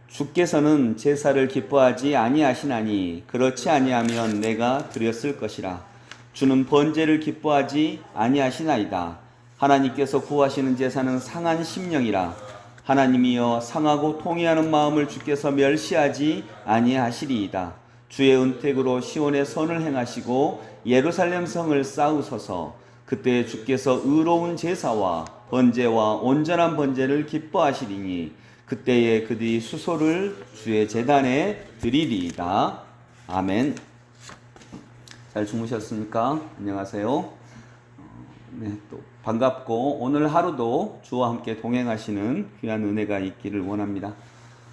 주께서는 제사를 기뻐하지 아니하시나니 그렇지 아니하면 내가 드렸을 것이라. 주는 번제를 기뻐하지 아니하시나이다. 하나님께서 구하시는 제사는 상한 심령이라. 하나님이여 상하고 통회하는 마음을 주께서 멸시하지 아니하시리이다. 주의 은택으로 시온의 선을 행하시고 예루살렘 성을 쌓으소서. 그때 주께서 의로운 제사와 번제와 온전한 번제를 기뻐하시리니 그때에 그들이 수소를 주의 제단에 드리리이다. 아멘. 잘 주무셨습니까? 안녕하세요. 네, 또 반갑고 오늘 하루도 주와 함께 동행하시는 귀한 은혜가 있기를 원합니다.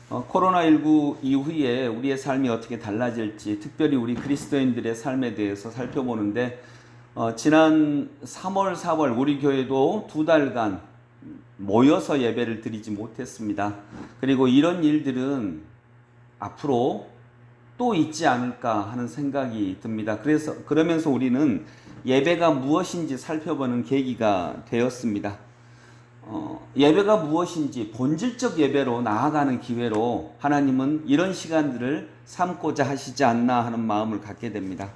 코로나19 이후에 우리의 삶이 어떻게 달라질지, 특별히 우리 그리스도인들의 삶에 대해서 살펴보는데 지난 3월, 4월 우리 교회도 2달간 모여서 예배를 드리지 못했습니다. 그리고 이런 일들은 앞으로 또 있지 않을까 하는 생각이 듭니다. 그러면서 우리는 예배가 무엇인지 살펴보는 계기가 되었습니다. 예배가 무엇인지 본질적 예배로 나아가는 기회로 하나님은 이런 시간들을 삼고자 하시지 않나 하는 마음을 갖게 됩니다.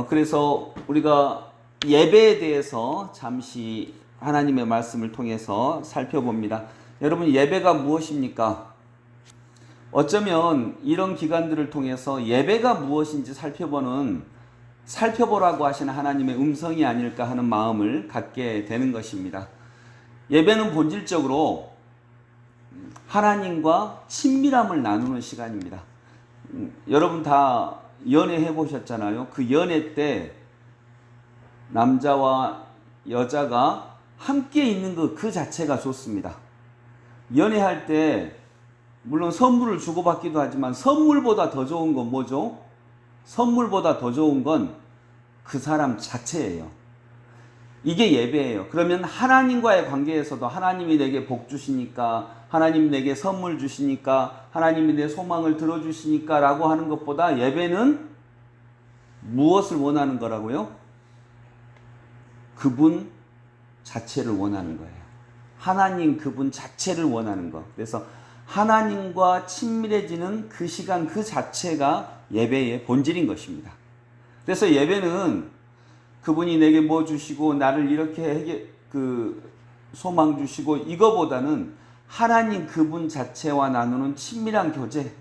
그래서 우리가 예배에 대해서 잠시 하나님의 말씀을 통해서 살펴봅니다. 여러분, 예배가 무엇입니까? 어쩌면 이런 기간들을 통해서 예배가 무엇인지 살펴보라고 하시는 하나님의 음성이 아닐까 하는 마음을 갖게 되는 것입니다. 예배는 본질적으로 하나님과 친밀함을 나누는 시간입니다. 여러분 다 연애해 보셨잖아요. 그 연애 때 남자와 여자가 함께 있는 그 자체가 좋습니다. 연애할 때 물론 선물을 주고받기도 하지만 선물보다 더 좋은 건 뭐죠? 선물보다 더 좋은 건 그 사람 자체예요. 이게 예배예요. 그러면 하나님과의 관계에서도 하나님이 내게 복 주시니까, 하나님 내게 선물 주시니까, 하나님이 내 소망을 들어주시니까 라고 하는 것보다 예배는 무엇을 원하는 거라고요? 그분 자체를 원하는 거예요. 하나님 그분 자체를 원하는 거. 그래서 하나님과 친밀해지는 그 시간 그 자체가 예배의 본질인 것입니다. 그래서 예배는 그분이 내게 뭐 주시고 나를 이렇게 소망 주시고 이거보다는 하나님 그분 자체와 나누는 친밀한 교제,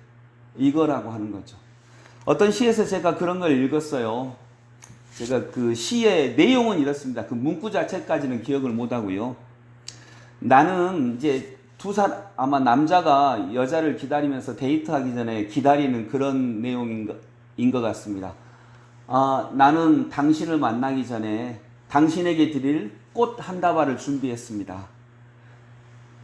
이거라고 하는 거죠. 어떤 시에서 제가 그런 걸 읽었어요. 제가 그 시의 내용은 이렇습니다. 그 문구 자체까지는 기억을 못 하고요. 나는 이제 아마 남자가 여자를 기다리면서 데이트하기 전에 기다리는 그런 내용인 것 같습니다. 나는 당신을 만나기 전에 당신에게 드릴 꽃 한 다발을 준비했습니다.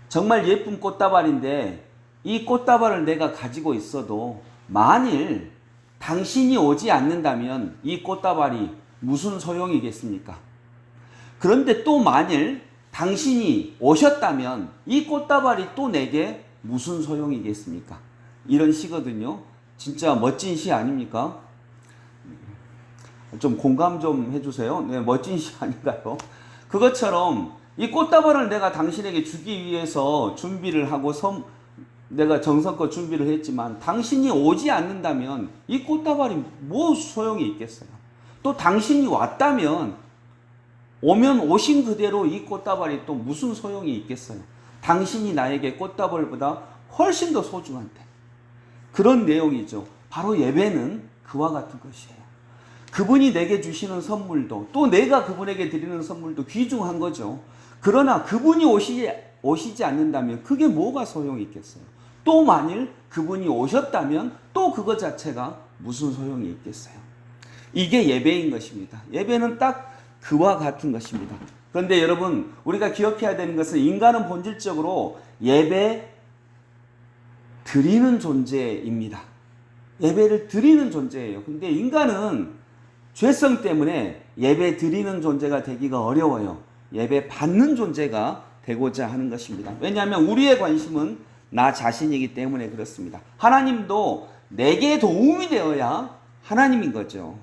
정말 예쁜 꽃다발인데 이 꽃다발을 내가 가지고 있어도 만일 당신이 오지 않는다면 이 꽃다발이 무슨 소용이겠습니까? 그런데 또 만일 당신이 오셨다면 이 꽃다발이 또 내게 무슨 소용이겠습니까? 이런 시거든요. 진짜 멋진 시 아닙니까? 좀 공감 좀 해주세요. 네, 멋진 시 아닌가요? 그것처럼 이 꽃다발을 내가 당신에게 주기 위해서 준비를 하고 내가 정성껏 준비를 했지만 당신이 오지 않는다면 이 꽃다발이 뭐 소용이 있겠어요? 또 당신이 왔다면 오면 오신 그대로 이 꽃다발이 또 무슨 소용이 있겠어요? 당신이 나에게 꽃다발보다 훨씬 더 소중한데. 그런 내용이죠. 바로 예배는 그와 같은 것이에요. 그분이 내게 주시는 선물도 또 내가 그분에게 드리는 선물도 귀중한 거죠. 그러나 그분이 오시지 않는다면 그게 뭐가 소용이 있겠어요? 또 만일 그분이 오셨다면 또 그것 자체가 무슨 소용이 있겠어요? 이게 예배인 것입니다. 예배는 딱 그와 같은 것입니다. 그런데 여러분, 우리가 기억해야 되는 것은 인간은 본질적으로 예배 드리는 존재입니다. 예배를 드리는 존재예요. 근데 인간은 죄성 때문에 예배 드리는 존재가 되기가 어려워요. 예배 받는 존재가 되고자 하는 것입니다. 왜냐하면 우리의 관심은 나 자신이기 때문에 그렇습니다. 하나님도 내게 도움이 되어야 하나님인 거죠.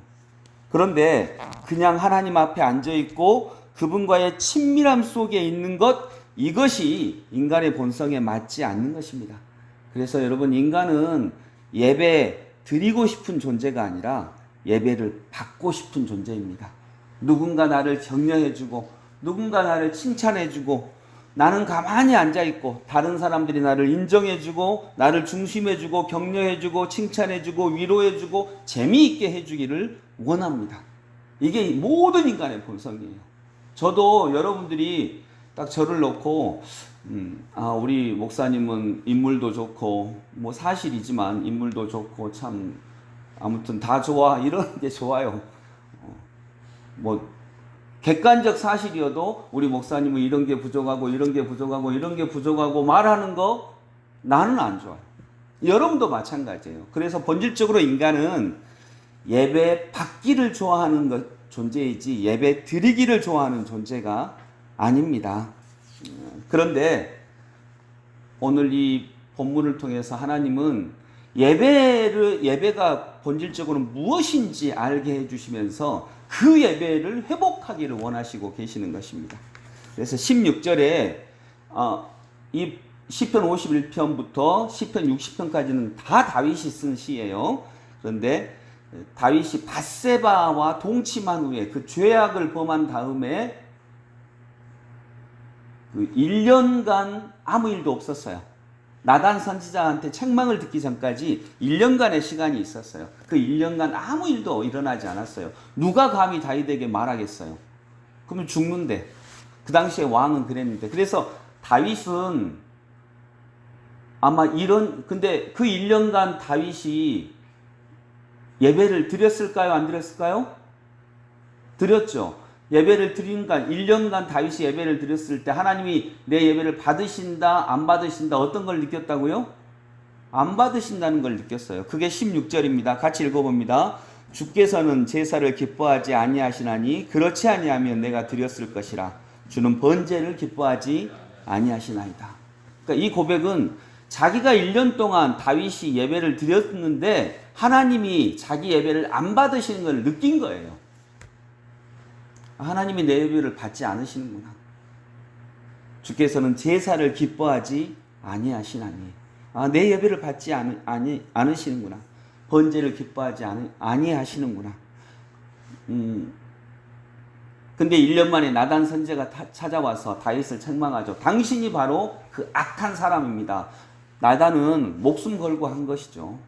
그런데 그냥 하나님 앞에 앉아있고 그분과의 친밀함 속에 있는 것, 이것이 인간의 본성에 맞지 않는 것입니다. 그래서 여러분, 인간은 예배 드리고 싶은 존재가 아니라 예배를 받고 싶은 존재입니다. 누군가 나를 격려해주고 누군가 나를 칭찬해주고 나는 가만히 앉아있고 다른 사람들이 나를 인정해주고 나를 중심해주고 격려해주고 칭찬해주고 위로해주고 재미있게 해주기를 원합니다. 이게 모든 인간의 본성이에요. 저도 여러분들이 딱 저를 놓고 우리 목사님은 인물도 좋고 뭐 사실이지만 인물도 좋고 참 아무튼 다 좋아 이런 게 좋아요. 뭐 객관적 사실이어도 우리 목사님은 이런 게 부족하고 이런 게 부족하고 이런 게 부족하고 말하는 거 나는 안 좋아요. 여러분도 마찬가지예요. 그래서 본질적으로 인간은 예배 받기를 좋아하는 존재이지 예배 드리기를 좋아하는 존재가 아닙니다. 그런데 오늘 이 본문을 통해서 하나님은 예배가 본질적으로 무엇인지 알게 해주시면서 그 예배를 회복하기를 원하시고 계시는 것입니다. 그래서 16절에 이 시편 51편부터 시편 60편까지는 다 다윗이 쓴 시예요. 그런데 다윗이 밧세바와 동침한 후에 그 죄악을 범한 다음에 그 1년간 아무 일도 없었어요. 나단 선지자한테 책망을 듣기 전까지 1년간의 시간이 있었어요. 그 1년간 아무 일도 일어나지 않았어요. 누가 감히 다윗에게 말하겠어요? 그러면 죽는데. 그 당시에 왕은 그랬는데. 그래서 다윗은 아마 근데 그 1년간 다윗이 예배를 드렸을까요? 안 드렸을까요? 드렸죠. 예배를 드린간 1년간 다윗이 예배를 드렸을 때 하나님이 내 예배를 받으신다 안 받으신다 어떤 걸 느꼈다고요? 안 받으신다는 걸 느꼈어요. 그게 16절입니다. 같이 읽어봅니다. 주께서는 제사를 기뻐하지 아니하시나니 그렇지 아니하면 내가 드렸을 것이라 주는 번제를 기뻐하지 아니하시나이다. 그러니까 이 고백은 자기가 1년 동안 다윗이 예배를 드렸는데 하나님이 자기 예배를 안 받으시는 걸 느낀 거예요. 하나님이 내 예배를 받지 않으시는구나. 주께서는 제사를 기뻐하지 아니하시나니 내 예배를 받지 않으시는구나. 번제를 기뻐하지 아니하시는구나. 근데 1년 만에 나단 선지자가 찾아와서 다윗을 책망하죠. 당신이 바로 그 악한 사람입니다. 나단은 목숨 걸고 한 것이죠.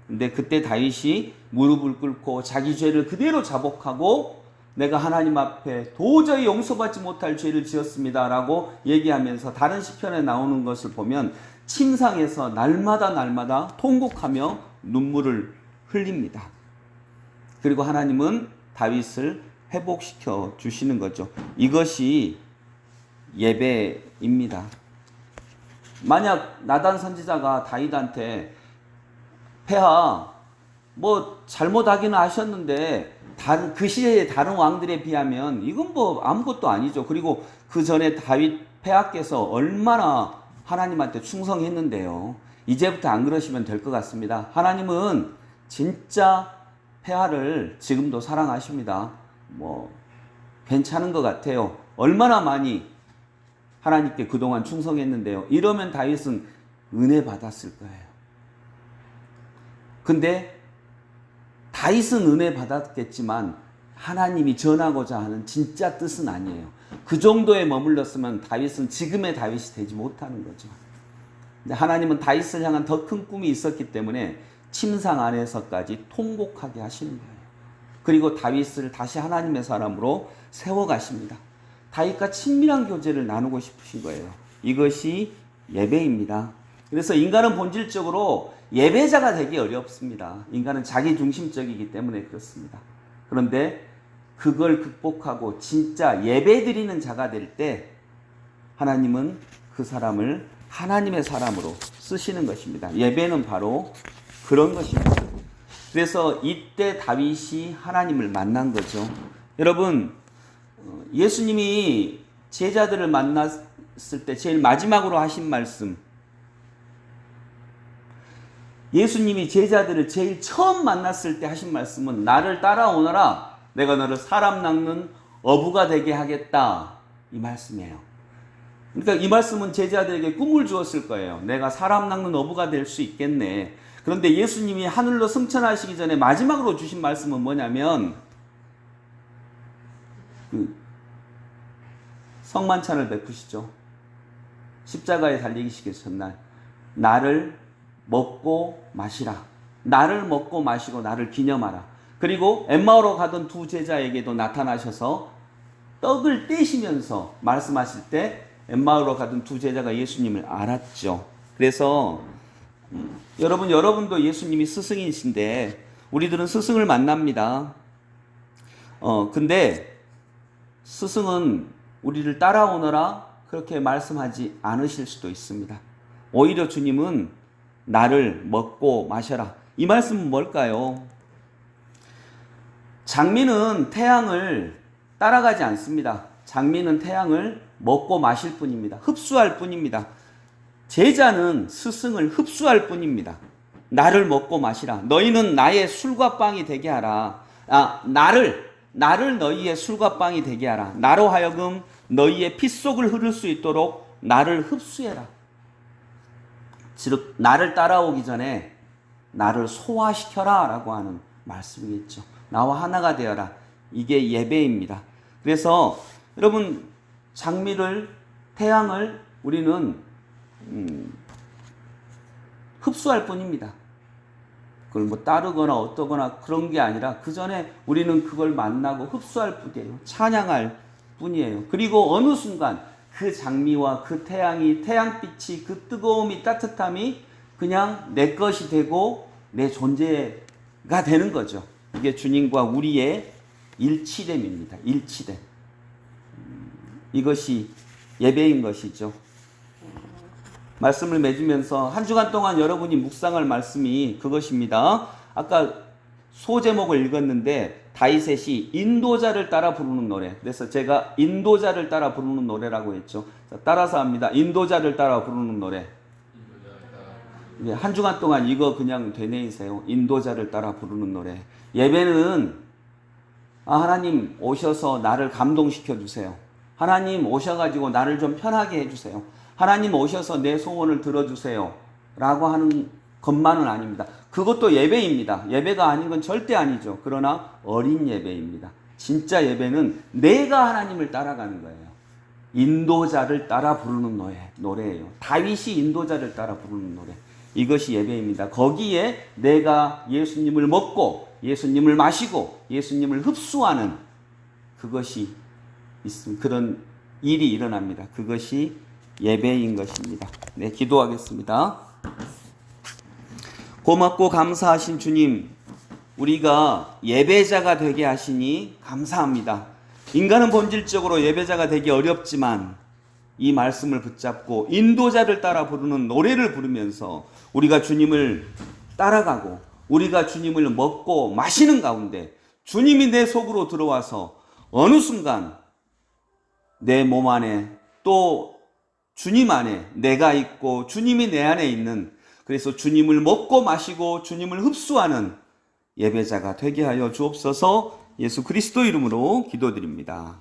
근데 그때 다윗이 무릎을 꿇고 자기 죄를 그대로 자복하고 내가 하나님 앞에 도저히 용서받지 못할 죄를 지었습니다 라고 얘기하면서 다른 시편에 나오는 것을 보면 침상에서 날마다 통곡하며 눈물을 흘립니다. 그리고 하나님은 다윗을 회복시켜 주시는 거죠. 이것이 예배입니다. 만약 나단 선지자가 다윗한테 폐하 뭐 잘못하기는 하셨는데 그 시대의 다른 왕들에 비하면 이건 뭐 아무것도 아니죠. 그리고 그 전에 다윗 폐하께서 얼마나 하나님한테 충성했는데요. 이제부터 안 그러시면 될 것 같습니다. 하나님은 진짜 폐하를 지금도 사랑하십니다. 뭐 괜찮은 것 같아요. 얼마나 많이 하나님께 그동안 충성했는데요. 이러면 다윗은 은혜 받았을 거예요. 근데 다윗은 은혜 받았겠지만 하나님이 전하고자 하는 진짜 뜻은 아니에요. 그 정도에 머물렀으면 다윗은 지금의 다윗이 되지 못하는 거죠. 근데 하나님은 다윗을 향한 더 큰 꿈이 있었기 때문에 침상 안에서까지 통곡하게 하시는 거예요. 그리고 다윗을 다시 하나님의 사람으로 세워가십니다. 다윗과 친밀한 교제를 나누고 싶으신 거예요. 이것이 예배입니다. 그래서 인간은 본질적으로 예배자가 되기 어렵습니다. 인간은 자기중심적이기 때문에 그렇습니다. 그런데 그걸 극복하고 진짜 예배드리는 자가 될 때 하나님은 그 사람을 하나님의 사람으로 쓰시는 것입니다. 예배는 바로 그런 것입니다. 그래서 이때 다윗이 하나님을 만난 거죠. 여러분, 예수님이 제자들을 만났을 때 제일 마지막으로 하신 말씀, 예수님이 제자들을 제일 처음 만났을 때 하신 말씀은 나를 따라오너라 내가 너를 사람 낚는 어부가 되게 하겠다 이 말씀이에요. 그러니까 이 말씀은 제자들에게 꿈을 주었을 거예요. 내가 사람 낚는 어부가 될 수 있겠네. 그런데 예수님이 하늘로 승천하시기 전에 마지막으로 주신 말씀은 뭐냐면 성만찬을 베푸시죠. 십자가에 달리시기 전날 나를 먹고 마시라. 나를 먹고 마시고 나를 기념하라. 그리고 엠마오로 가던 두 제자에게도 나타나셔서 떡을 떼시면서 말씀하실 때 엠마오로 가던 두 제자가 예수님을 알았죠. 그래서 여러분도 예수님이 스승이신데 우리들은 스승을 만납니다. 근데 스승은 우리를 따라오너라 그렇게 말씀하지 않으실 수도 있습니다. 오히려 주님은 나를 먹고 마셔라. 이 말씀은 뭘까요? 장미는 태양을 따라가지 않습니다. 장미는 태양을 먹고 마실 뿐입니다. 흡수할 뿐입니다. 제자는 스승을 흡수할 뿐입니다. 나를 먹고 마시라. 너희는 나의 술과 빵이 되게 하라. 나를 너희의 술과 빵이 되게 하라. 나로 하여금 너희의 핏속을 흐를 수 있도록 나를 흡수해라. 즉 나를 따라오기 전에 나를 소화시켜라 라고 하는 말씀이겠죠. 나와 하나가 되어라. 이게 예배입니다. 그래서 여러분 장미를 태양을 우리는 흡수할 뿐입니다. 그걸 뭐 따르거나 어떠거나 그런 게 아니라 그 전에 우리는 그걸 만나고 흡수할 뿐이에요. 찬양할 뿐이에요. 그리고 어느 순간 그 장미와 그 태양이 태양빛이 그 뜨거움이 따뜻함이 그냥 내 것이 되고 내 존재가 되는 거죠. 이게 주님과 우리의 일치됨입니다. 일치됨. 이것이 예배인 것이죠. 말씀을 맺으면서 한 주간 동안 여러분이 묵상할 말씀이 그것입니다. 아까 소제목을 읽었는데 다윗셋이 인도자를 따라 부르는 노래. 그래서 제가 인도자를 따라 부르는 노래라고 했죠. 자, 따라서 합니다. 인도자를 따라 부르는 노래. 한 주간 동안 이거 그냥 되뇌이세요. 인도자를 따라 부르는 노래. 예배는 하나님 오셔서 나를 감동시켜 주세요. 하나님 오셔가지고 나를 좀 편하게 해주세요. 하나님 오셔서 내 소원을 들어주세요. 라고 하는 것만은 아닙니다. 그것도 예배입니다. 예배가 아닌 건 절대 아니죠. 그러나 어린 예배입니다. 진짜 예배는 내가 하나님을 따라가는 거예요. 인도자를 따라 부르는 노래예요. 다윗이 인도자를 따라 부르는 노래. 이것이 예배입니다. 거기에 내가 예수님을 먹고 예수님을 마시고 예수님을 흡수하는 그것이 있습니다. 그런 일이 일어납니다. 그것이 예배인 것입니다. 네, 기도하겠습니다. 고맙고 감사하신 주님, 우리가 예배자가 되게 하시니 감사합니다. 인간은 본질적으로 예배자가 되기 어렵지만 이 말씀을 붙잡고 인도자를 따라 부르는 노래를 부르면서 우리가 주님을 따라가고 우리가 주님을 먹고 마시는 가운데 주님이 내 속으로 들어와서 어느 순간 내 몸 안에 또 주님 안에 내가 있고 주님이 내 안에 있는, 그래서 주님을 먹고 마시고 주님을 흡수하는 예배자가 되게 하여 주옵소서. 예수 그리스도 이름으로 기도드립니다.